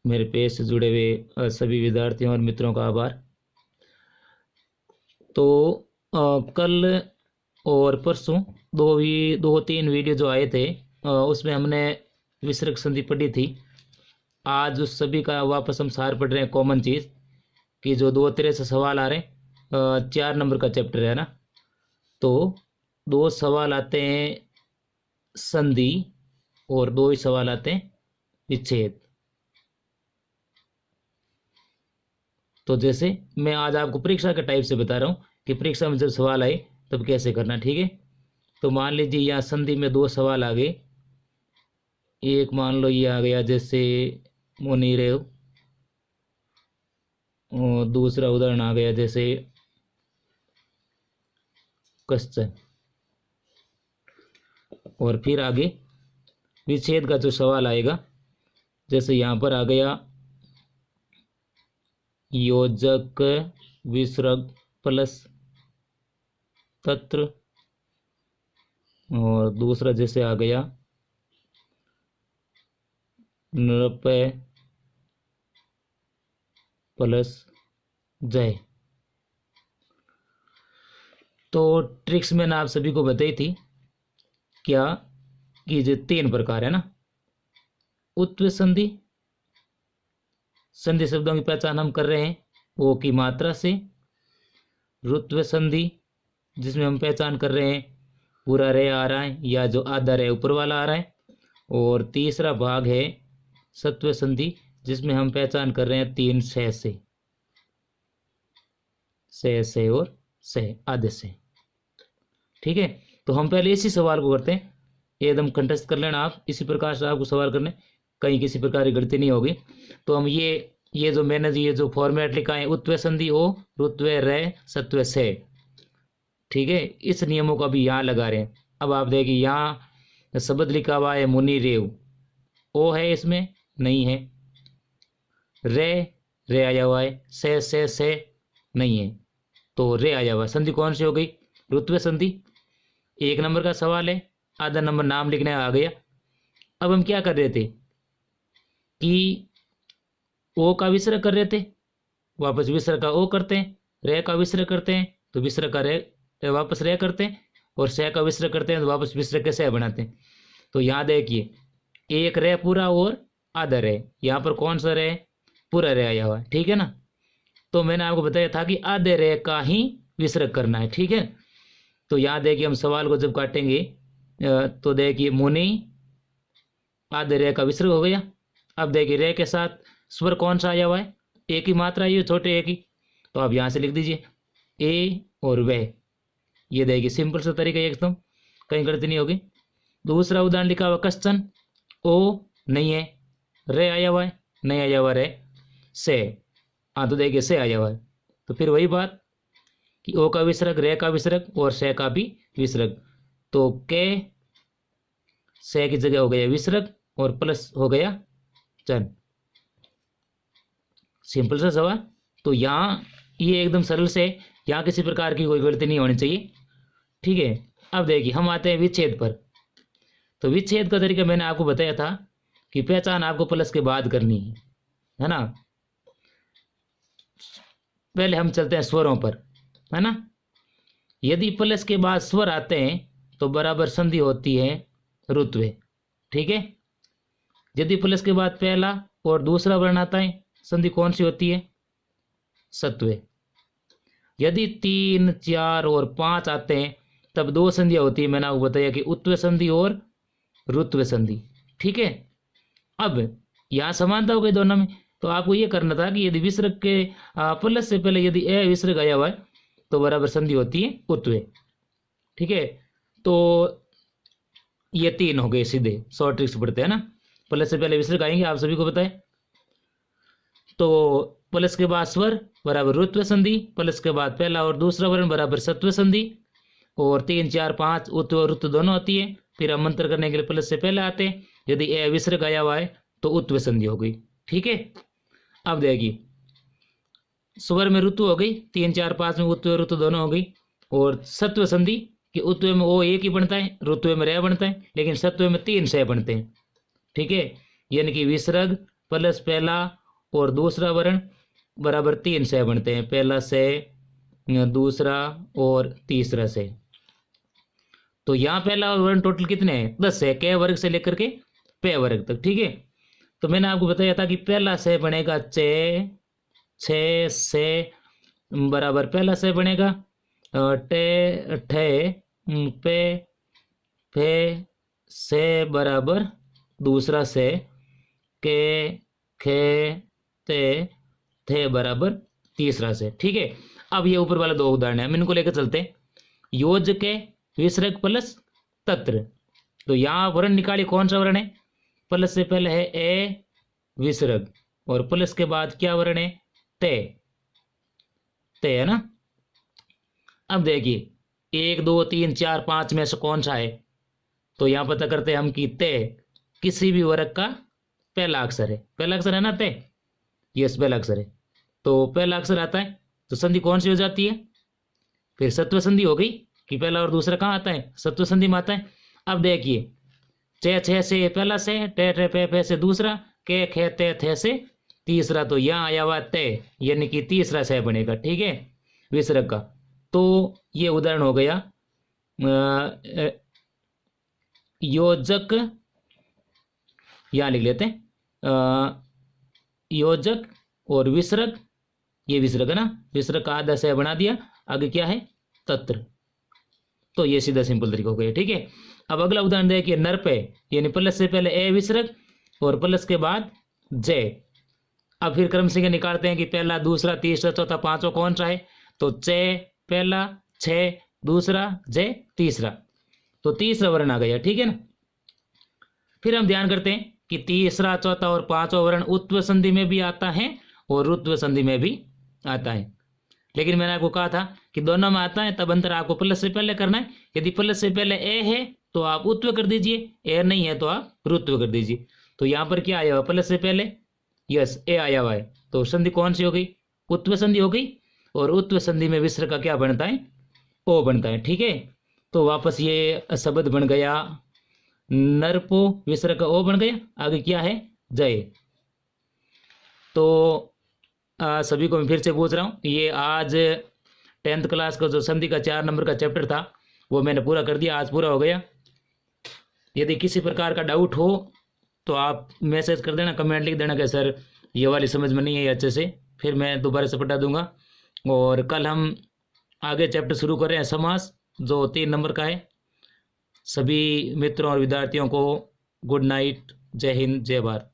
मेरे पेज से जुड़े हुए सभी विद्यार्थियों और मित्रों का आभार। तो कल और परसों दो तीन वीडियो जो आए थे उसमें हमने विसर्ग संधि पढ़ी थी। आज उस सभी का वापस हम सार पढ़ रहे हैं। कॉमन चीज़ कि जो दो तरह से सवाल आ रहे हैं, 4 नंबर का चैप्टर है ना, तो 2 सवाल आते हैं संधि और 2 ही सवाल आते हैं विच्छेद। तो जैसे मैं आज आपको परीक्षा के टाइप से बता रहा हूँ कि परीक्षा में जब सवाल आए तब कैसे करना, ठीक है। तो मान लीजिए यहाँ संधि में 2 सवाल आ गए। एक मान लो ये आ गया जैसे मुनिरेव, और दूसरा उदाहरण आ गया जैसे क्वेश्चन, और फिर आगे विच्छेद का जो सवाल आएगा, जैसे यहाँ पर आ गया योजक विसर्ग प्लस तत्र, और दूसरा जैसे आ गया नृपय प्लस जय। तो ट्रिक्स मैंने आप सभी को बताई थी क्या कि जो 3 प्रकार है ना, उत्व संधि, संधि शब्दों की पहचान हम कर रहे हैं वो की मात्रा से। रुत्व संधि जिसमें हम पहचान कर रहे हैं पूरा रे आ रहा है या जो आधा रे ऊपर वाला आ रहा है। और तीसरा भाग है सत्व संधि जिसमें हम पहचान कर रहे हैं 3 से और से आधे से, ठीक है। तो हम पहले इसी सवाल को करते हैं, एकदम कंठस्थ कर लेना आप। इसी प्रकार से आपको सवाल करने, कहीं किसी प्रकार की गलती नहीं होगी। तो हम ये जो मैंने ये जो फॉर्मेट लिखा है, उत्व संधि ओ, रुत्व रे, सत्व से, ठीक है, इस नियमों को अभी यहाँ लगा रहे हैं। अब आप देखिए यहाँ शब्द लिखा हुआ है मुनि रेव, ओ है इसमें नहीं है, रे आया हुआ है, से नहीं है, तो रे आया हुआ है। संधि कौन सी हो गई? रुत्व संधि। 1 नंबर का सवाल है, आधा नंबर नाम लिखने आ गया। अब हम क्या कर रहे थे कि ओ का विसर्ग कर रहे थे, वापस विसर्ग का ओ करते हैं, रे का विसर्ग करते हैं तो विसर्ग का रे वापस रे करते हैं, और से का विसर्ग करते हैं तो वापस विसर्ग के से बनाते हैं। तो यहाँ देखिए एक रे पूरा और आधा रे, यहाँ पर कौन सा रे? पूरा रे आया हुआ है, ठीक है ना। तो मैंने आपको बताया था कि आधे रे का ही विसर्ग करना है, ठीक है। तो यहाँ देखिए हम सवाल को जब काटेंगे तो देखिए मुनि, आधे रे का विसर्ग हो गया। अब देखिए रे के साथ स्वर कौन सा आया हुआ है? एक ही मात्रा, ये छोटे एक ही, तो आप यहाँ से लिख दीजिए ए और वे। ये देखिए सिंपल सा तरीका है एकदम, कहीं गलती नहीं होगी। दूसरा उदाहरण लिखा हुआ क्वेश्चन, ओ नहीं है, रे आया हुआ है, नहीं आया हुआ रे, से, हाँ तो देखिए से आया हुआ है। तो फिर वही बात कि ओ का विसर्ग, रे का विसर्ग और से का भी विसर्ग, तो के से की जगह हो गया विसर्ग और प्लस हो गया चन। सिंपल सा सवाल। तो यहाँ ये एकदम सरल से, यहाँ किसी प्रकार की कोई गलती नहीं होनी चाहिए, ठीक है। अब देखिए हम आते हैं विच्छेद पर। तो विच्छेद का तरीका मैंने आपको बताया था कि पहचान आपको प्लस के बाद करनी है ना। पहले हम चलते हैं स्वरों पर, है ना। यदि प्लस के बाद स्वर आते हैं तो बराबर संधि होती है रुत्व, ठीक है। यदि प्लस के बाद पहला और दूसरा वर्ण आता है, संधि कौन सी होती है? सत्व। यदि 3, 4 और 5 आते हैं तब 2 संधियां होती है, मैंने आपको बताया कि उत्व संधि और रुत्व संधि, ठीक है। अब यहाँ समानता हो गई दोनों में, तो आपको ये करना था कि यदि विसर्ग के प्लस से पहले यदि ए विसर्ग आया हुआ है तो बराबर संधि होती है उत्व, ठीक है। तो ये 3 हो गए सीधे, शॉर्ट ट्रिक्स पढ़ते हैं ना। प्लस से पहले विसर्ग आएंगे, आप सभी को बताए। तो प्लस के बाद स्वर बराबर रुत्व संधि, प्लस के बाद पहला और दूसरा वर्ण बराबर सत्व संधि, और 3, 4, 5 उत्व और रुत्व दोनों होती है। फिर हम अंतर करने के लिए प्लस से पहले आते हैं, यदि ए विसर्ग आया हुआ है तो उत्व संधि हो गई, ठीक है। अब देखिए स्वर में ऋतु हो गई, 3, 4, 5 में उत्व ऋतु दोनों हो गई। और सत्व संधि कि उत्व में ओ एक ही बनता है, ऋतु में रे बनता है, लेकिन सत्व में 3 से बनते हैं, ठीक है। यानी कि विसर्ग प्लस पहला और दूसरा वर्ण बराबर 3 से बनते हैं, पहला से, दूसरा और तीसरा से। तो यहाँ पहला वर्ण टोटल कितने हैं? 10 है, के वर्ग से लेकर के पे वर्ग तक। ठीक है, तो मैंने आपको बताया था कि पहला से बनेगा चे, छे से बराबर पहला से बनेगा टे, ठे, पे, फे से बराबर दूसरा से, के, खे, ते, थे बराबर तीसरा से। ठीक है, अब ये ऊपर वाला 2 उदाहरण है, हम इनको लेकर चलते हैं। योज के विसर्ग प्लस तत्र। तो यहाँ वर्ण निकालिए, कौन सा वर्ण है? प्लस से पहले है ए विसर्ग और प्लस के बाद क्या वर्ण है? ते, ते है ना। अब देखिए 1 2 3 4 5 में से कौन सा है? तो यहाँ पता करते हैं हम कि ते किसी भी वर्ग का पहला अक्षर है। पहला अक्षर है ना ते, यस पहला अक्षर है, तो पहला अक्षर आता है, तो संधि कौन सी हो जाती है? फिर सत्व संधि हो गई कि पहला और दूसरा कहाँ आता है? सत्व संधि में आता है। अब देखिए चे छे से पहला से, टे टे पे पे से दूसरा, के खे ते थे से तीसरा, तो यहाँ आया हुआ ते यानी कि तीसरा से बनेगा। ठीक है, विसर्ग का। तो ये उदाहरण हो गया योजक, यहाँ लिख लेते हैं योजक और विसर्ग, ये विसर्ग है ना, विसर्ग का आधा से बना दिया, आगे क्या है? तत्र। तो ये सीधा सिंपल तरीका हो गया। ठीक है, अब अगला उदाहरण देखिए नर पे, यानी प्लस से पहले ए विसर्ग और प्लस के बाद जे। अब फिर क्रम से निकालते हैं कि पहला, दूसरा, तीसरा, चौथा, पांचवा कौन सा है? तो चे पहला, छे दूसरा, जे तीसरा, तो तीसरा वर्ण आ गया। ठीक है ना। फिर हम ध्यान करते हैं कि तीसरा, चौथा और पांचवा वर्ण उत्व संधि में भी आता है और रुत्व संधि में भी आता है। लेकिन मैंने आपको कहा था कि दोनों में आता है, तब अंतर आपको प्लस से पहले करना है। यदि प्लस से पहले ए है तो आप उत्व कर दीजिए, ए नहीं है तो आप रुत्व कर दीजिए। तो यहाँ पर क्या आया हुआ? प्लस से पहले यस ए आया हुआ है, तो संधि कौन सी हो गई? उत्व संधि हो गई। और उत्व संधि में विसर्ग का क्या बनता है? ओ बनता है। ठीक है, तो वापस ये शब्द बन गया नरपो, विसर्ग का ओ बन गया, आगे क्या है? जय। तो सभी को मैं फिर से पूछ रहा हूँ, ये आज 10th क्लास का जो संधि का 4 नंबर का चैप्टर था वो मैंने पूरा कर दिया, आज पूरा हो गया। यदि किसी प्रकार का डाउट हो तो आप मैसेज कर देना, कमेंट लिख देना कि सर ये वाली समझ में नहीं है अच्छे से, फिर मैं दोबारा से पढ़ा दूंगा। और कल हम आगे चैप्टर शुरू कर रहे हैं समास, जो 3 नंबर का है। सभी मित्रों और विद्यार्थियों को गुड नाइट, जय हिंद, जय भारत।